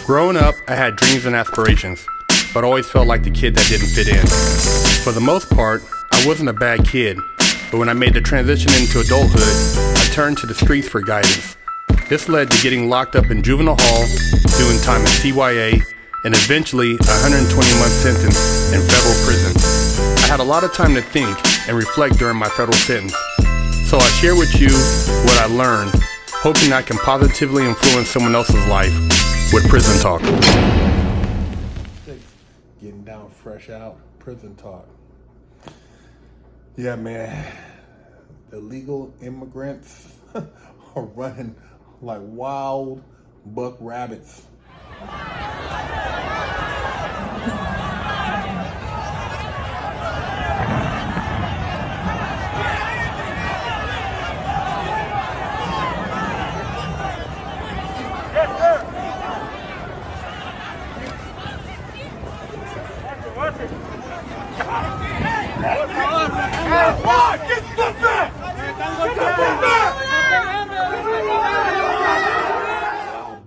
Growing up, I had dreams and aspirations, but always felt like the kid that didn't fit in. For the most part, I wasn't a bad kid, but when I made the transition into adulthood, I turned to the streets for guidance. This led to getting locked up in juvenile hall, doing time in CYA, and eventually a 120-month sentence in federal prison. I had a lot of time to think and reflect during my federal sentence, so I share with you what I learned, hoping I can positively influence someone else's life with Prison Talk. Getting down fresh out, Prison Talk. Yeah, man, illegal immigrants are running like wild buck rabbits.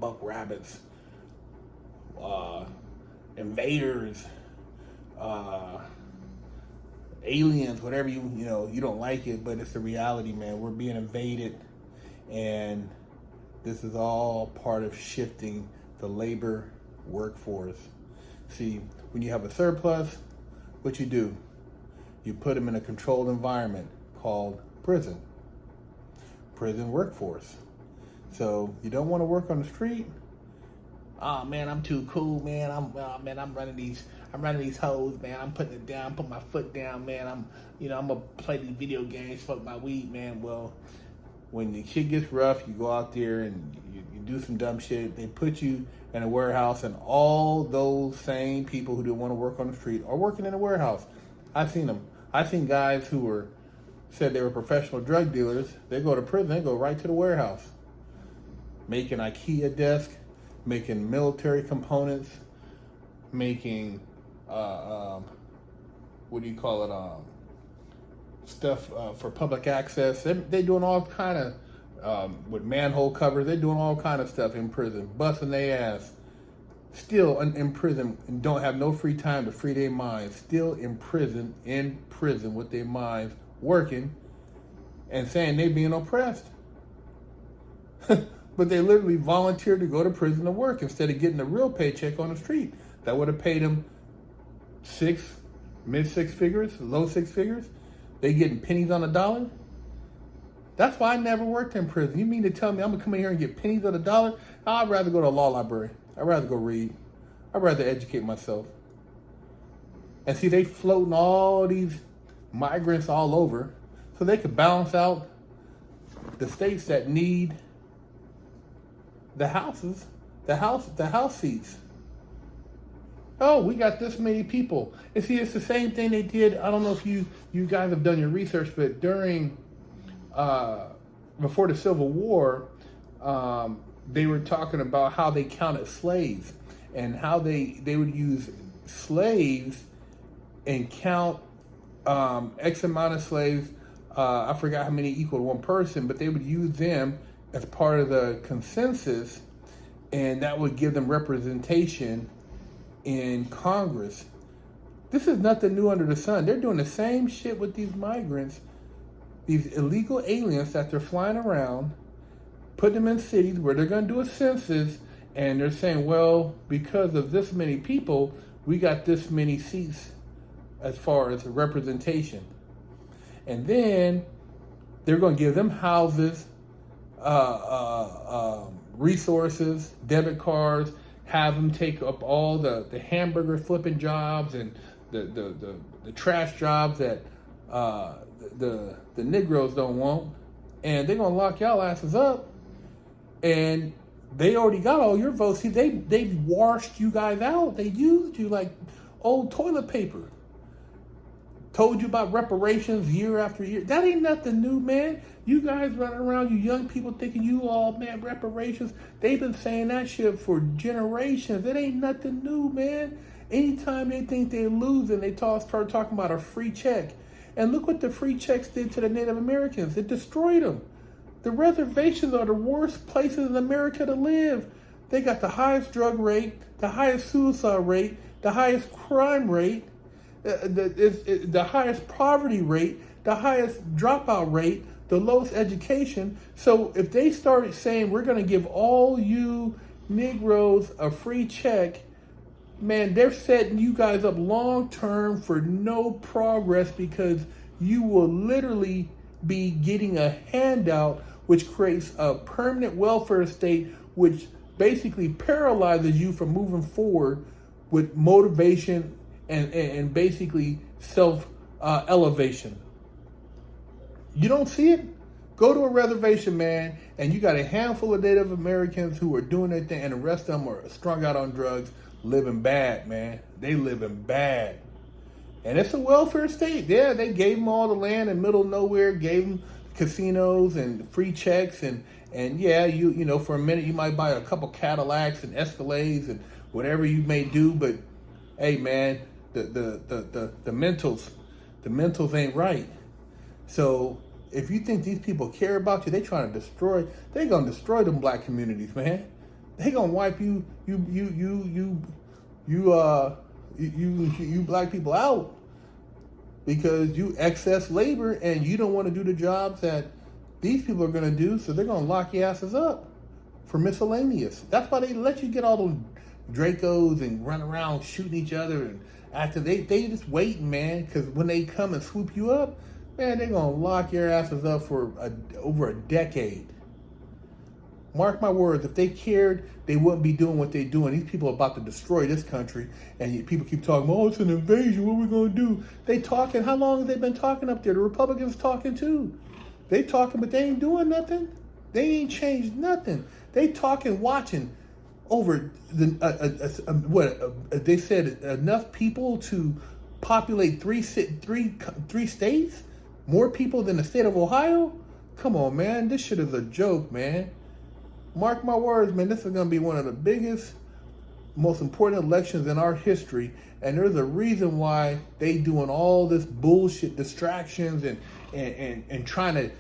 Buck rabbits, invaders, aliens, whatever you don't like it, but it's the reality, man. We're being invaded, and this is all part of shifting the labor workforce. See, when you have a surplus, what you do? You put them in a controlled environment called prison workforce. So you don't want to work on the street. Oh man, I'm too cool, man. I'm running these hoes, man. I'm putting it down, put my foot down, man. I'm gonna play these video games, smoke my weed, man. Well, when the shit gets rough, you go out there and you do some dumb shit. They put you in a warehouse, and all those same people who didn't want to work on the street are working in a warehouse. I've seen them. I've seen guys who said they were professional drug dealers. They go to prison, they go right to the warehouse, making IKEA desk, making military components, making stuff for public access. They doing all kind of with manhole covers. They're doing all kind of stuff in prison, busting their ass. Still in prison and don't have no free time to free their minds. Still in prison with their minds working and saying they being oppressed. But they literally volunteered to go to prison to work instead of getting a real paycheck on the street. That would have paid them mid-six figures, low six figures. They getting pennies on the dollar. That's why I never worked in prison. You mean to tell me I'm going to come in here and get pennies on the dollar? I'd rather go to a law library. I'd rather go read. I'd rather educate myself. And see, they floating all these migrants all over so they could balance out the states that need the houses, the house seats. Oh, we got this many people. And see, it's the same thing they did. I don't know if you guys have done your research, but during before the Civil War, they were talking about how they counted slaves and how they would use slaves and count X amount of slaves. I forgot how many equaled one person, but they would use them as part of the consensus, and that would give them representation in Congress. This is nothing new under the sun. They're doing the same shit with these migrants, these illegal aliens that they're flying around, put them in cities where they're going to do a census, and they're saying, well, because of this many people, we got this many seats as far as representation. And then they're going to give them houses, resources, debit cards, have them take up all the hamburger flipping jobs and the trash jobs that the Negroes don't want. And they're going to lock y'all asses up. And they already got all your votes. See, they washed you guys out. They used you like old toilet paper. Told you about reparations year after year. That ain't nothing new, man. You guys running around, you young people thinking you all, man, reparations. They've been saying that shit for generations. It ain't nothing new, man. Anytime they think they're losing, they start talking about a free check. And look what the free checks did to the Native Americans. It destroyed them. The reservations are the worst places in America to live. They got the highest drug rate, the highest suicide rate, the highest crime rate, the highest poverty rate, the highest dropout rate, the lowest education. So if they started saying, we're going to give all you Negroes a free check, man, they're setting you guys up long term for no progress, because you will literally be getting a handout, which creates a permanent welfare state, which basically paralyzes you from moving forward with motivation and basically self elevation. You don't see it? Go to a reservation, man, and you got a handful of Native Americans who are doing their thing, and the rest of them are strung out on drugs, living bad, man. They living bad. And it's a welfare state. Yeah, they gave them all the land in middle of nowhere, gave them casinos and free checks, and yeah, you know, for a minute you might buy a couple Cadillacs and Escalades and whatever you may do, but hey, man, the mentals ain't right. So if you think these people care about you, they gonna destroy them black communities, man. They gonna wipe you black people out, because you excess labor and you don't want to do the jobs that these people are gonna do. So they're gonna lock your asses up for miscellaneous. That's why they let you get all those Dracos and run around shooting each other and after they just waiting, man, because when they come and swoop you up, man, they're going to lock your asses up for over a decade. Mark my words, if they cared, they wouldn't be doing what they're doing. These people are about to destroy this country, and people keep talking, oh, it's an invasion, what are we going to do? They talking, how long have they been talking up there? The Republicans talking too. They talking, but they ain't doing nothing. They ain't changed nothing. They talking, watching over they said enough people to populate three states, more people than the state of Ohio. Come on, man, this shit is a joke, man. Mark my words, man, this is going to be one of the biggest, most important elections in our history, and there's a reason why they doing all this bullshit distractions and trying to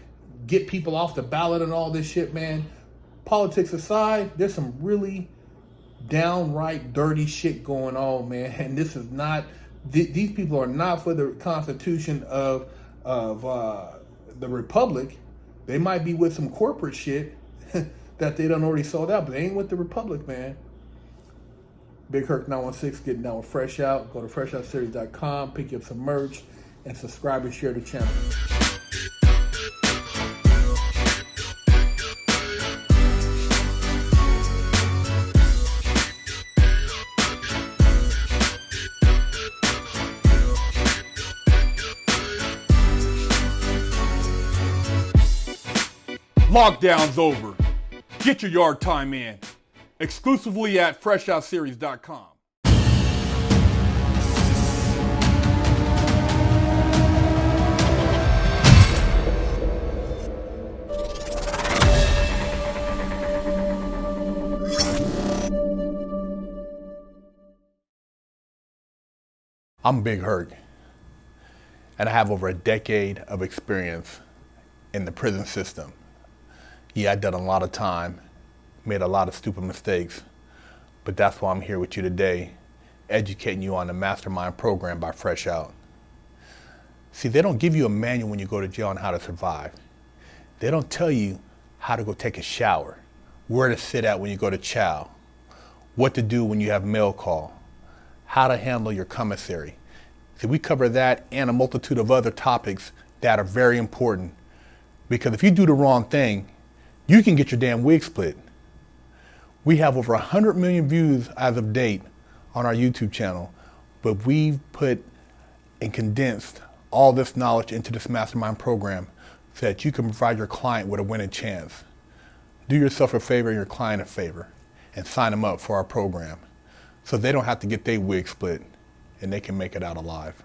get people off the ballot and all this shit, man. Politics aside, there's some really downright dirty shit going on, man. And this is not, these people are not for the Constitution of the Republic. They might be with some corporate shit that they done already sold out, but they ain't with the Republic, man. Big Herc 916, getting down with Fresh Out. Go to freshoutseries.com, pick up some merch, and subscribe and share the channel. Lockdown's over. Get your yard time in. Exclusively at freshoutseries.com. I'm Big Herc, and I have over a decade of experience in the prison system. Yeah, I've done a lot of time, made a lot of stupid mistakes, but that's why I'm here with you today, educating you on the Mastermind program by Fresh Out. See, they don't give you a manual when you go to jail on how to survive. They don't tell you how to go take a shower, where to sit at when you go to chow, what to do when you have mail call, how to handle your commissary. See, we cover that and a multitude of other topics that are very important, because if you do the wrong thing, you can get your damn wig split. We have over 100 million views as of date on our YouTube channel, but we've put and condensed all this knowledge into this Mastermind program so that you can provide your client with a winning chance. Do yourself a favor and your client a favor and sign them up for our program so they don't have to get their wig split and they can make it out alive.